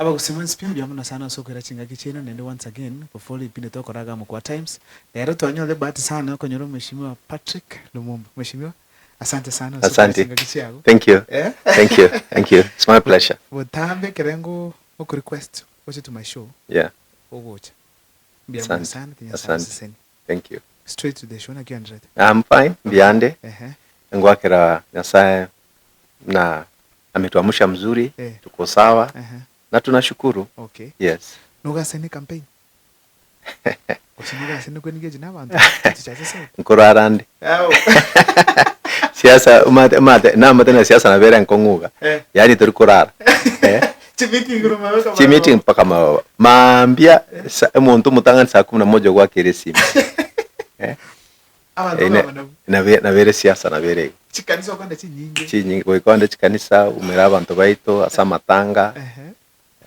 aba kusema spim bya muna sana soko irachinga kichina nende once again before ipinde tokoraga mu kwa times lero twanyole bahati sana konyoro mheshimiwa Patrick Lumumba. Mheshimiwa, asante sana asante. Thank you. Thank you. Thank you. It's my pleasure. Wotambe kerengo oku request watch to my show. Yeah. Ogocha. Bya muna sana asante. Thank you. Straight to the show na kiandret. I'm fine. Biande. Ngwakira Nyasaye na ametuamsha mzuri. Tuko sawa. Na tunashukuru. Okay. Yes. Nugaseni campaign. Nugaseni kwenye n'abantu. Nkurarande. Siasa umate na matena siasa na vera nkonguga. Yani turi kurara. Chimiting mpaka maambia umuntu mutangani saa 11 gwa keresimu. Na vere siasa na vere. Chikanisa kwanda chinyingi. Chinyingi kwanda chikanisa umera abantu baito asa matanga.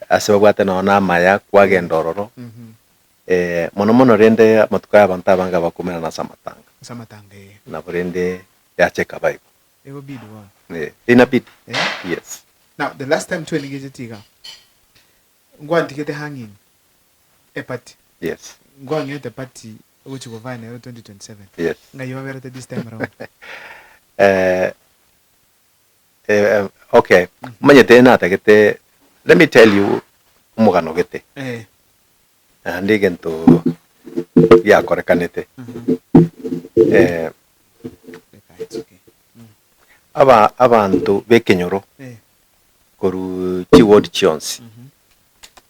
Asibabwate naona maya kwagendororo. Mono rende matuka abantu abanga bakumena na samatanga. Samatanga. Na burende yacheka baiko. Ego bid one. In a bit. Yes. Now the last time to engage tiga. Ngwa tikete hanging. A party. Yes. Ngwa ngete party which will find in 2027. Yes. Nga you have this time around. Okay. Manyete na takete. Let me tell you umugano gete. Andi gento ya korekanete. Abantu bekenyoro koru chiword chionsi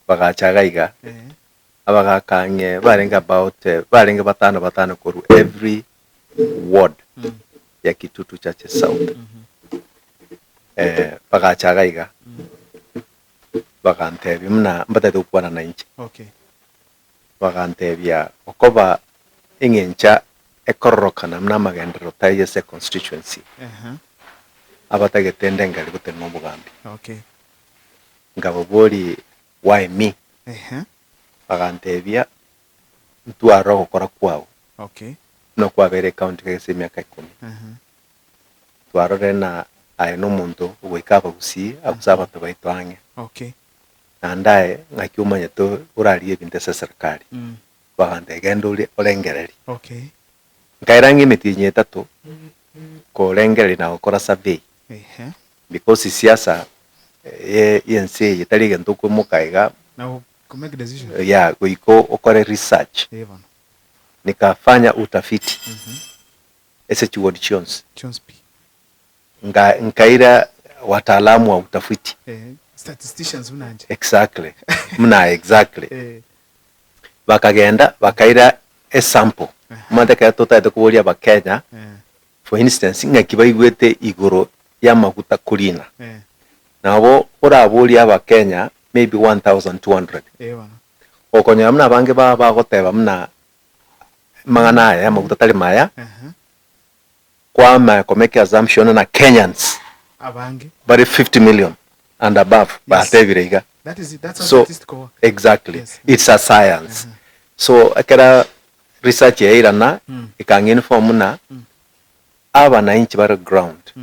bagachagaiga abagakange barenga barenga batano koru every word ya Kitutu Church South. Bagachagaiga bakantebi mna mbatete ukwana na inchi. Okay. Bakantebia okoba ingencha ekororokana mna magendero tayese constituency. Abatagete ngali gutema obugambi. Okay. Ngabo boli why me? Bakantebia ntwaro gukora kwawo. Okay. No kwabere county kese myaka 10. Twaro rena ayino muntu uwikaba gusi abusaba tubaitwange. Okay. Nandaye ngakiumanya to uraliye bintese serikali. Bagande genduli olengereri. Okay. Ngairangi mitinye 3 ko lengereri na ukora survey. Because siasa yense yitali gento ko mukaiga na ku make decision. Yeah, goiko okore research. Nikafanya utafiti. Ese chiwodi chionsi. Nkaira wataalamu wa utafiti. Statisticians mnanje. Exactly. Exactly. Bakagenda bakaira a sample. Mandaka ya tota kubolia bakenya. For instance, ngakibaigwete igoro ya maguta kulina. Nabo orabolia bakenya maybe 1200. Okonya mna bange bagoteba mna mangana ya maguta tali maya. Kwa make assumption na Kenyans. Abange. But 50 million and above. Yes. That's a statistical. Exactly. Yes. It's a science. So akera research ya irana ikangeni formuna aba na inchi bar ground.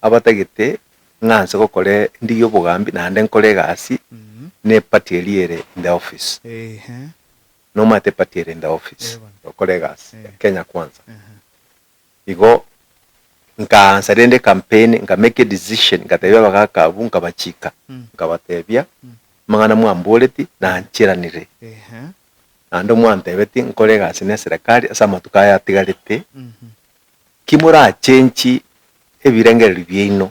Abatagite nganse kokole ndiyo bugambi na ande nkole gasi ne patieliere in the office. No mate patiere in the office. Kokole gasi Kenya kwanza. Igo nka rende campaign nka make a decision ngatebya bakakabu nkabachika nkabatebya mangana mwamboleti na nchiranire ando mwantebeti nkole gasi ne serikali asa matuka ya tigarite kimura chenchi ebirengeri byino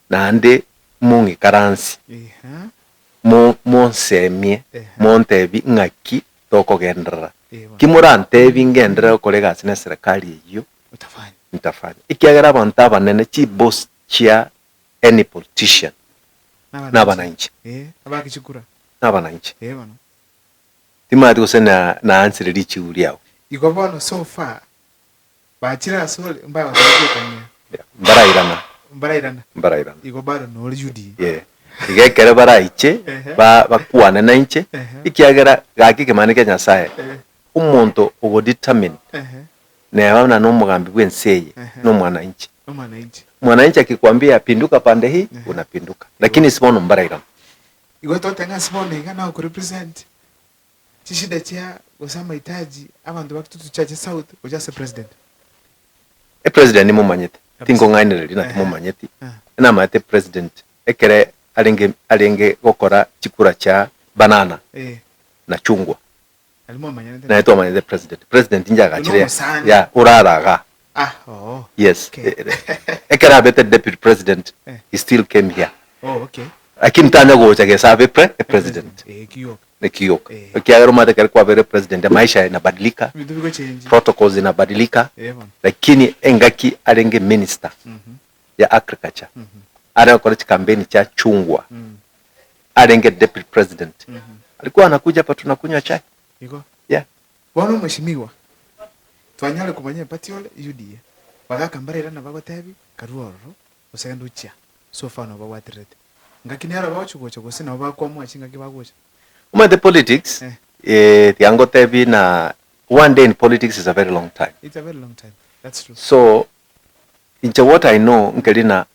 nande mungi karansi monsemie montebi ngaki tokogendera kimura ntebi ngendera okole gasi ne serikali iyo nitafanya ikiagera abantu abanene chi boss chia any politician n'abananchi abakichukura n'abananchi timati kusena na answer richi uliao ikobono so far bachira so mbaya watakanya mbarairana ikobaro no judi igekere baraiche bakwana na inche ikiagera gaki kemanike Nyasaye umuntu ubo determine na n'umugambi gwenseye no mwananchi akikwambia pinduka pande hii unapinduka lakini sibono mbarairana Igoto tenga sibone ngana ku represent. Chishida chia gusama itaji abantu bakitutu chache south ujase president. President ni mumanyete. Tingo ngaine lina mumanyete. Na mate president ekere alenge gokora chikura cha banana. Na chungwa. Na eto manyete president. President njaga chire ya uraraga. Yes. Okay. Ekera better deputy president. He still came here. Okay. Lakini tanya gocha ke sabe president. Kiyok. Ukiagero mate kare kwa vere president maisha inabadilika. Protocols inabadilika. Lakini engaki alenge minister ya agriculture. Ara kwa campaign cha chungwa. Alenge deputy president. Alikuwa anakuja hapa tunakunywa chai. Iko? Yeah. Bwana mheshimiwa. Twanyale kumanya pati ole UDA. Bagaka mbarira na bagotebi karuoro usegenda ucha. So far no bawatirete. Ngakini ara bachugocha gose na bakwa mwachinga kibagocha. The politics tiango tebi na one day in politics is a very long time. It's a very long time. That's true. So into what I know ngelina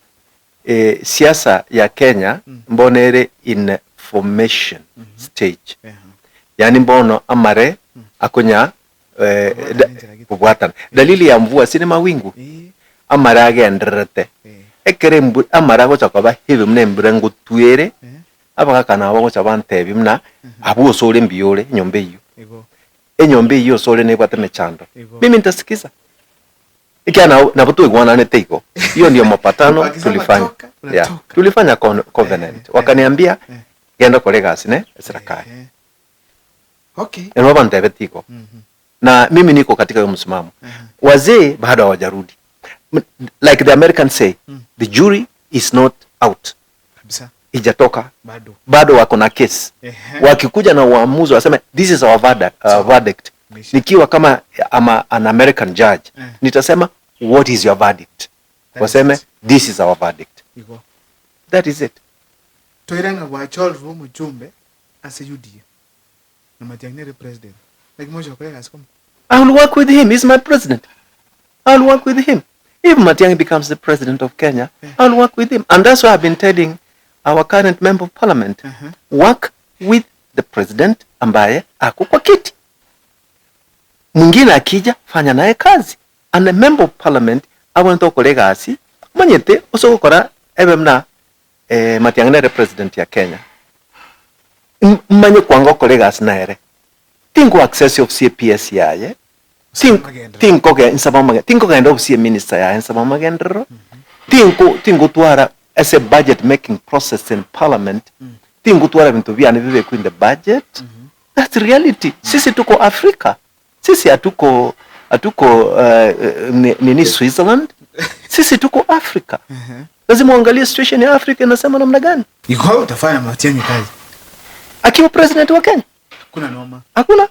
siasa ya Kenya mbonere in formation stage. Yani mbono amare akonya kubwatana. Dalili ya mvua sine mawingu. Amara agenderete. Ekere amara gocha kwaba hivi mne mbrango tuere. Aba kana abo gocha bantebi mna abu osole mbiyole nyombe iyo. Enyombe iyo osole ne bwate mechando. Mimi nitasikiza. Ikiana na butu igwana ne teiko. Hiyo ndio mapatano tulifanya. Yeah. Tulifanya covenant. Wakaniambia genda kolega sine serikali. Okay. Ndio bantebe tiko. Na mimi niko katika hiyo msimamo. Wazee bado hawajarudi. Like the Americans say, the jury is not out. Kabisa. Ijatoka. Bado wako na case. Wakikuja na uamuzi waseme this is our verdict. Nikiwa kama an American judge, nitasema what is your verdict? Waseme this is our verdict. That is it. Toiranga wa cholvu mjumbe as a UDA. Na matiangnere president. Like moja kwa as come. I will work with him. He's my president. I will work with him. If Matiang'i becomes the president of Kenya, I will work with him. And that's why I've been telling our current member of parliament, work with the president ambaye ako kwa kiti. Mwingine akija fanya naye kazi. And the member of parliament awento kolega asi manyete osokora ebemna Matiang'i president ya Kenya. Manye kwanga kolega asi naere. Tingo access of CPS yaye. Tinko ge insabama tinko ga ndo CPS minister ya insabama gendro. Tingo tuara as a budget making process in parliament. Tingo tuara bintu byane bibe in the budget. That's reality. Sisi tuko Afrika. Sisi atuko nini Switzerland. Sisi tuko Afrika. Lazima uangalie situation ya Afrika inasema namna gani. Iko utafanya Matiang'i kazi. Akiwa president wa Kenya. Kuna noma. Hakuna.